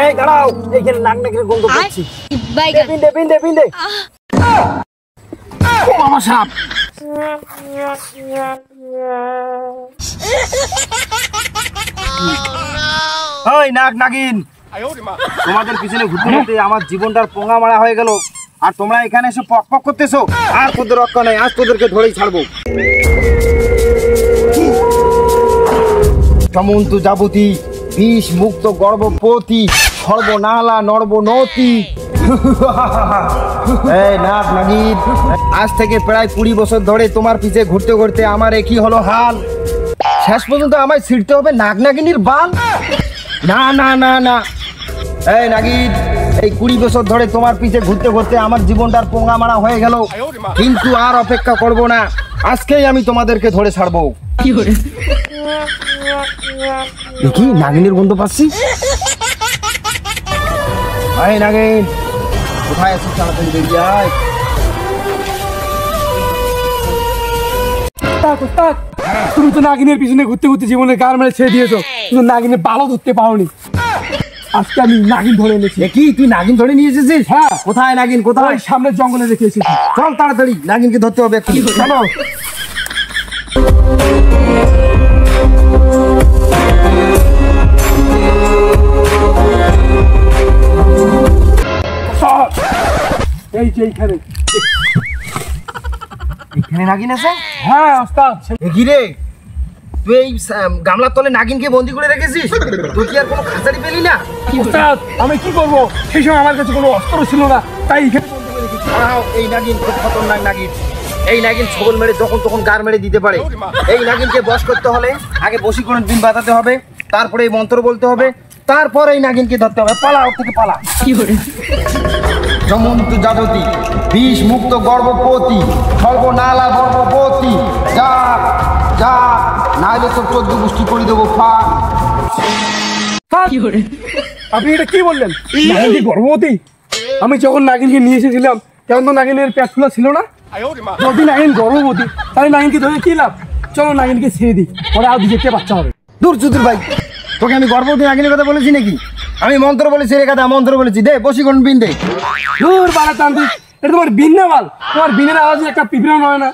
এই দাঁড়াও, এইখানে নাক নাকের গন্ধ পাচ্ছি। বিন্দে ও বাবা, সাপ। ওই নাক নাগিন, তোমাদের পিছনে ঘুরতে ঘুরতে আমার জীবনটার পোঙা মারা হয়ে গেল, আর তোমরা এখানে এসে পক পক করতেছো। আর তোদের রক্ষা নেই, আজ তোদেরকে ধরেই ছাড়বো। সমন্ত যাবতী বিষ মুক্ত গর্ভবতী সর্বনালা নর্বনতি। এই নাক নাগিন, আজ থেকে প্রায় 20 বছর ধরে তোমার পিছে ঘুরতে ঘুরতে আমার একই হলো হাল। শেষ পর্যন্ত আমায় ছিঁড়তে হবে নাক নাগিনীর বাল। না না না না, এই নাগিন, এই 20 বছর ধরে তোমার পিছে ঘুরতে ঘুরতে আমার জীবনটার পোঙা মারা হয়ে গেল, কিন্তু আর অপেক্ষা করব না, আজকেই আমি তোমাদেরকে ধরে ছাড়বো। দেখি নাগিনীর গন্ধ পাচ্ছি। এই নাগিন, কোথায় আছিস? তাড়াতাড়ি বেরিয়ে আয়। তুমি তো নাগিনের পিছনে ঘুরতে ঘুরতে জীবনের গার মেরে ছেড়ে দিয়েছো, তুমি নাগিনের বালও ধরতে পারোনি। আজকে আমি নাগিন ধরে এনেছি। কি তুই নাগিন ধরে নিয়ে এসেছিস? হ্যাঁ। কোথায় নাগিন, কোথায়? সামনের জঙ্গলে রেখে এসেছি। চল তাড়াতাড়ি, নাগিনকে ধরতে হবে। চলো। এই যে এইখানে নাগিন আছে? হ্যাঁ ওস্তাদ। কি রে, তুই এই গামলার তলে নাগিনকে বন্দি করে রেখেছিস? তুই কি আর কোনো খাঁচারি পেলি না? ওস্তাদ আমি কি করবো, সেই সময় আমার কাছে কোনো অস্ত্র ছিল না, তাই এখানে বন্দি করে রেখেছি। এই নাগিন খুব খতরনাক নাগিন। এই নাগিন ছবল মেরে যখন তখন গার মেরে দিতে পারে। এই নাগিনকে বশ করতে হলে আগে বশীকরণ বিন বাজাতে হবে, তারপরে এই মন্ত্র বলতে হবে, তারপর এই নাগিনকে ধরতে হবে। পালা, ওর থেকে পালা। সমন্ত যাবতী বিষ মুক্ত গর্ভবতী সর্বনালা গর্ভবতী, যা যা, নাহলে সব 14 গোষ্ঠী করে দেবো। আপনি এটা কি বললেন? নাগিন কি গর্ভবতী? আমি যখন নাগিনকে নিয়ে এসেছিলাম তখন তো নাগিনের পেট খোলা ছিল না। যদি নাগিন গর্ভবতী তাহলে নাগিনকে ধরে কি লাভ? চলো নাগিনকে ছেড়ে দিই, পরে আর দুটো বাচ্চা হবে। দূর চুদুর ভাই, তোকে আমি গর্ভবতী নাগিনের কথা বলেছি নাকি? আমি মন্ত্র বলেছি রে গাদা, মন্ত্র বলেছি। দে বশীকরণ বিন দে। দূর বালা তান্ত্রিক, এটা তোমার বিন না বাল, তোমার বিনের আওয়াজে একটা পিঁপড়া নয় না।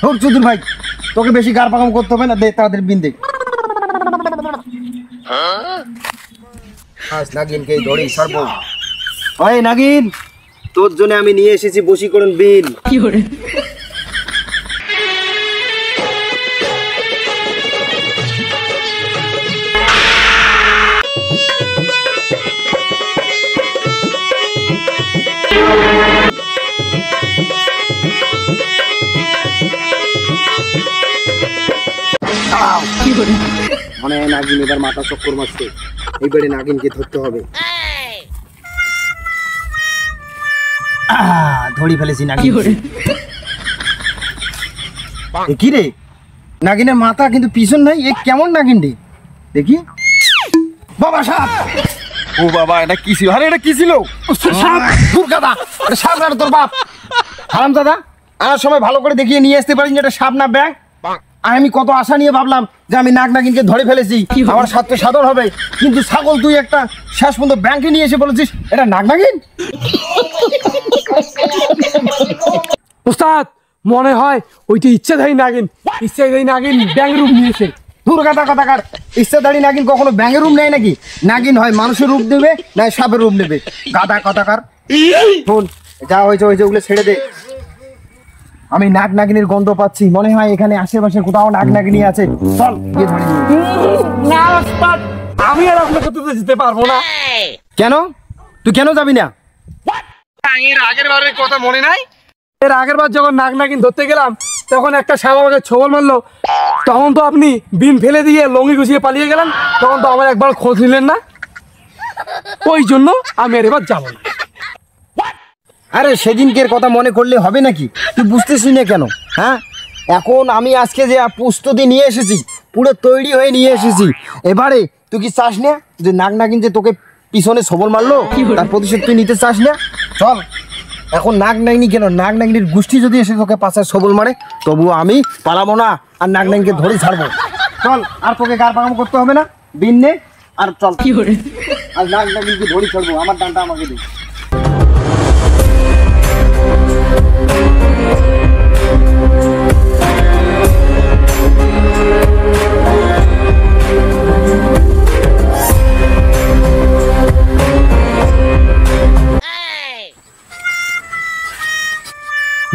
দূর চুদুর ভাই, তোকে বেশি গার পাকাম করতে হবে না। দে তাড়াতাড়ি বিন দে। আজ নাগিনকে ধরেই ছাড়বো। ওই নাগিন, তোর জন্য আমি নিয়ে এসেছি বশীকরণ বিন। মানে নাগিন এবার মাথা চক্কর মারছে, এইবারে নাগিনকে ধরতে হবে। ধরি ফেলেছি নাগিন। কি রে, নাগিনের মাথা কিন্তু পিছন নাই। এ কেমন নাগিন রে? দেখি। বাবা সাপ! ও বাবা, এটা কি ছিল? আরে এটা কি ছিল? সাপ! দূর গাদা, এটা সাপ না তোর বাপ। হারাম দাদা, আর সময় ভালো করে দেখিয়ে নিয়ে আসতে পারিস এটা সাপ না ব্যাগ। আমি কত আশা নিয়ে ভাবলাম যে আমি নাগ নাগিনকে ধরে ফেলেছি, আমার স্বার্থ সাধন হবে, কিন্তু ছাগল তুই একটা শেষ পর্যন্ত ব্যাংকে নিয়ে এসে বলেছিস এটা নাগ নাগিন। ওস্তাদ মনে হয় ওইটা ইচ্ছাধারী নাগিন, ইচ্ছাধারী নাগিন ব্যাঙ রূপ নিয়েছে। দুর্গাতা কথাকার, ইচ্ছাধারী নাগিন কখনো ব্যাঙের রূপ নেয় নাকি? নাগিন হয় মানুষের রূপ নেবে, না সাপের রূপ নেবে। গাদা কথাকার। শোন, যা হয়েছে হয়েছে, ওগুলো ছেড়ে দে। আমি নাগ নাগিনীর গন্ধ পাচ্ছি, মনে হয় এখানে আশেপাশে কোথাও নাগ নাগিনী আছে। চল গিয়ে ধরে নিয়ে। না ওস্তাদ, আমি আর আপনার সাথে যেতে পারবো না। কেন? তুই কেন যাবি না? এর আগের বারের কথা মনে নাই? এর আগের বার যখন নাগ নাগিন ধরতে গেলাম তখন একটা সাপ আমাকে ছবল মারলো, তখন তো আপনি বিন ফেলে দিয়ে লঙ্গি গুছিয়ে পালিয়ে গেলেন, তখন তো আমার একবার খোঁজ নিলেন না। ওই জন্য আমি আর এবার যাবো না। আরে সেদিনকের কথা মনে করলে হবে নাকি? তুই বুঝতেছিস না কেন? হ্যাঁ, এখন আমি আজকে যে প্রস্তুতি নিয়ে এসেছি, পুরো তৈরি হয়ে নিয়ে এসেছি। এবারে তুই কি চাস না যে নাগ নাগিন যে তোকে পিছনে সবল মারলো তার প্রতিশোধ তুই নিতে চাস না? চল, এখন নাগ নাগিনী কেন, নাগ নাগিনীর গোষ্ঠী যদি এসে তোকে পাশে সবল মারে তবুও আমি পালাবো না, আর নাগ নাগিনকে ধরে ছাড়বো। চল, আর তোকে গার পাকাম করতে হবে না। বিন নে, আর চল আর নাক নাগিনকে ধরি ছাড়বো, আমার ডানটা আমাকে দে।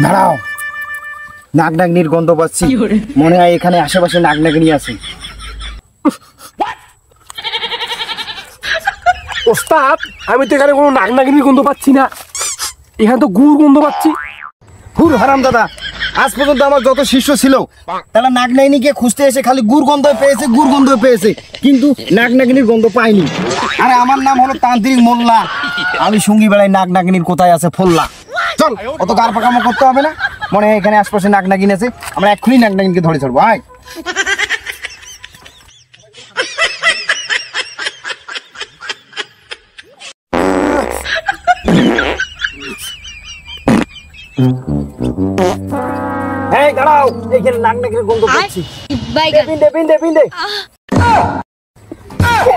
দাঁড়াও, নাক নাগিনীর গন্ধ পাচ্ছি, মনে হয় এখানে আশেপাশে নাক নাগিনী আছে। ওস্তাদ, আমি তো এখানে কোনো নাক নাগিনীর গন্ধ পাচ্ছি না, এখানে তো গুড় গন্ধ পাচ্ছি। হুর হারাম দাদা, আজ পর্যন্ত আমার যত শিষ্য ছিল তারা নাক নাগিনীকে খুঁজতে এসে খালি গুড় গন্ধ পেয়েছে, গুড় গন্ধ পেয়েছে, কিন্তু নাক নাগিনীর গন্ধ পাইনি। আরে আমার নাম হলো তান্ত্রিক মোল্লা, আমি সঙ্গী বেড়াই নাক নাগিনীর কোথায় আছে ফোল্লা। চল, অত গার পাকামো করতে হবে না, মনে হয় এখানে আশপাশে নাক নাগিন আছে, আমরা এক্ষুনি নাক নাগিনকে ধরে ছাড়বো। আয় এই দাঁড়াও, এইখানে নাক নাগিনের গন্ধ পাচ্ছি। পিন্দে পিন্দে পিন্দে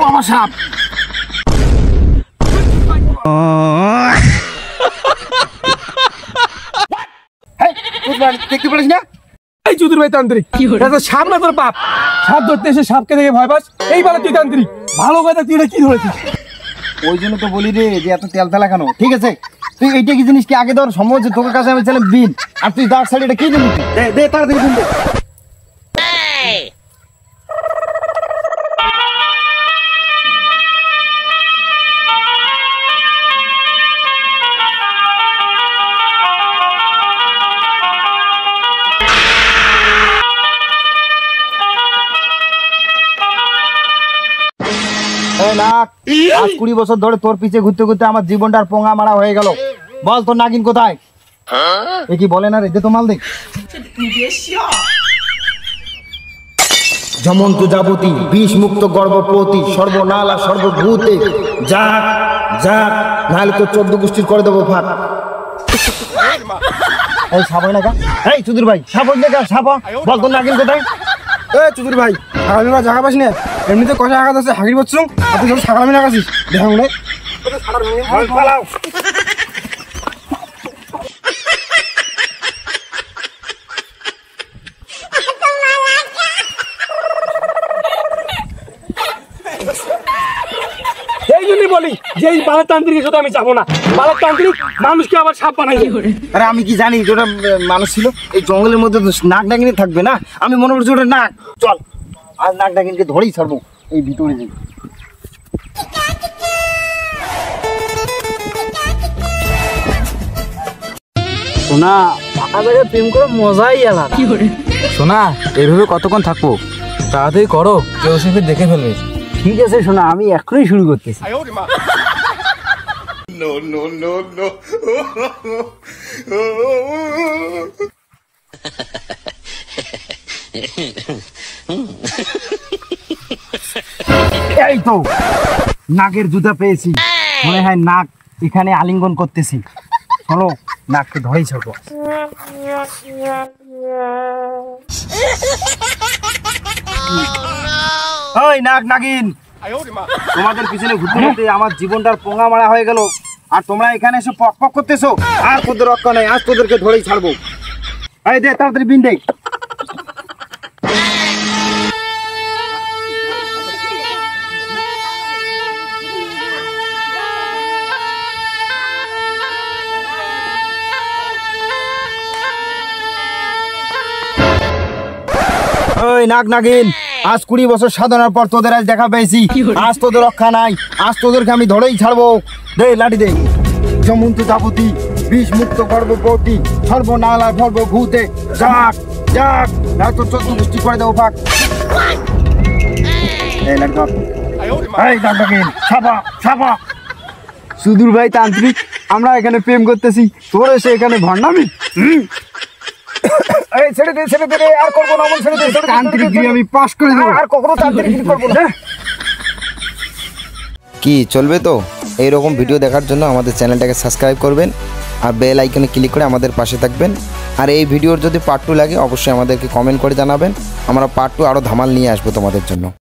আমার সাপ। দেখতে পারিস না? এই চুদির ভাই তান্ত্রিক, এটা তো সাপ না তোর বাপ। সাপ ধরতে এসে সাপকে দেখে ভয় পাস, এই বলে তুই তান্ত্রিক। ভালো কথা, তুই এটা কি ধরেছিস? ওই জন্য তো বলি রে যে এত তেল তেলা কেন। ঠিক আছে, তুই এইটা কি জিনিস কি আগে ধর, সম্ভব যে তোর কাছে আমি ছিলাম বিন, আর তুই দাঁড় সাইড, এটা কি দিলি? দে দে তাড়াতাড়ি বিন দে। নাক, আজ 20 বছর ধরে তোর পিছে ঘুরতে ঘুরতে আমার জীবনটার পোঙা মারা হয়ে গেল। বল তোর নাগিন কোথায়? এ কি বলে না রে, দে তো মাল দে। জমন্ত যাবতী বিষ মুক্ত গর্ভপতি সর্বনালা সর্বভূতে যাক যাক, নাহলে তোর 14 গোষ্ঠীর করে দেবো ফাঁক। এই সাবাই না, এই চুদির ভাই সাবন দেখা সাবা, বল তোর নাগিন কোথায়? এ চুদির ভাই, আগামী মাস জায়গা পাস না, এমনিতে কষা আঘাত আছে, হাগির বচ্ছুম, আর তুই সব সাগরামি লাগাছিস, দেখা মনে পালাও। এই জন্যই বলি যে এই বালের তান্ত্রিকের সাথে আমি যাবো না। বালের তান্ত্রিক মানুষকে আবার সাপ বানাই। আরে আমি কি জানি যে ওটা মানুষ ছিল? এই জঙ্গলের মধ্যে তো নাক নাগিনী থাকবে না, আমি মনে করছি ওটা নাক। চল, আর নাক নাগিনকে ধরেই ছাড়বো এই ভিতরে যাই। সোনা, ফাঁকা জায়গায় প্রেম করে মজাই আলাদা। সোনা, এইভাবে কতক্ষণ থাকবো? তাড়াতাড়ি করো, কেউ সে দেখে ফেলবে। ঠিক আছে সোনা, আমি এখনই শুরু করতেছি। এই তো নাকের জুতা পেয়েছি, মনে হয় নাক এখানে আলিঙ্গন করতেছি। চলো, নাককে ধরেই ছাড়বো। ওই নাক নাগিন, তোমাদের পিছনে ঘুরতে ঘুরতে আমার জীবনটার পোঙা মারা হয়ে গেল, আর তোমরা এখানে এসে পক পক করতেছো। আর তোদের রক্ষা নেই, আজ তোদেরকে ধরেই ছাড়বো। এই দে তাড়াতাড়ি বিন দে। ওই নাক নাগিন, আজ 20 বছর সাধনার পর তোদের আজ দেখা পেয়েছি, আজ তোদের রক্ষা নাই, আজ তোদেরকে আমি ধরেই ছাড়বো। দে লাঠি দে। জমন্ত যাবতী বিষ মুক্ত গর্ভবতী সর্বনালা সর্বভূতে যাক যাক, না তো 14 গোষ্ঠী করে দেবো ফাঁক। এই লাঠি ধর। এই নাক নাগিন, ছাপা ছাপা। সুদূর ভাই তান্ত্রিক, আমরা এখানে প্রেম করতেছি, তোর এসে এখানে ভণ্ডামি। এই ছেড়ে দে ছেড়ে দে, আর করবো না, ছেড়ে দে। তান্ত্রিক আমি পাস করে দেবো, আর কখনো তান্ত্রিক করবো না। কি চলবে তো? এইরকম ভিডিও দেখার জন্য আমাদের চ্যানেলটাকে সাবস্ক্রাইব করবেন আর বেল আইকনে ক্লিক করে আমাদের পাশে থাকবেন। আর এই ভিডিওর যদি পার্ট 2 লাগে অবশ্যই আমাদেরকে কমেন্ট করে জানাবেন, আমরা পার্ট 2 আরও ধামাল নিয়ে আসবো তোমাদের জন্য।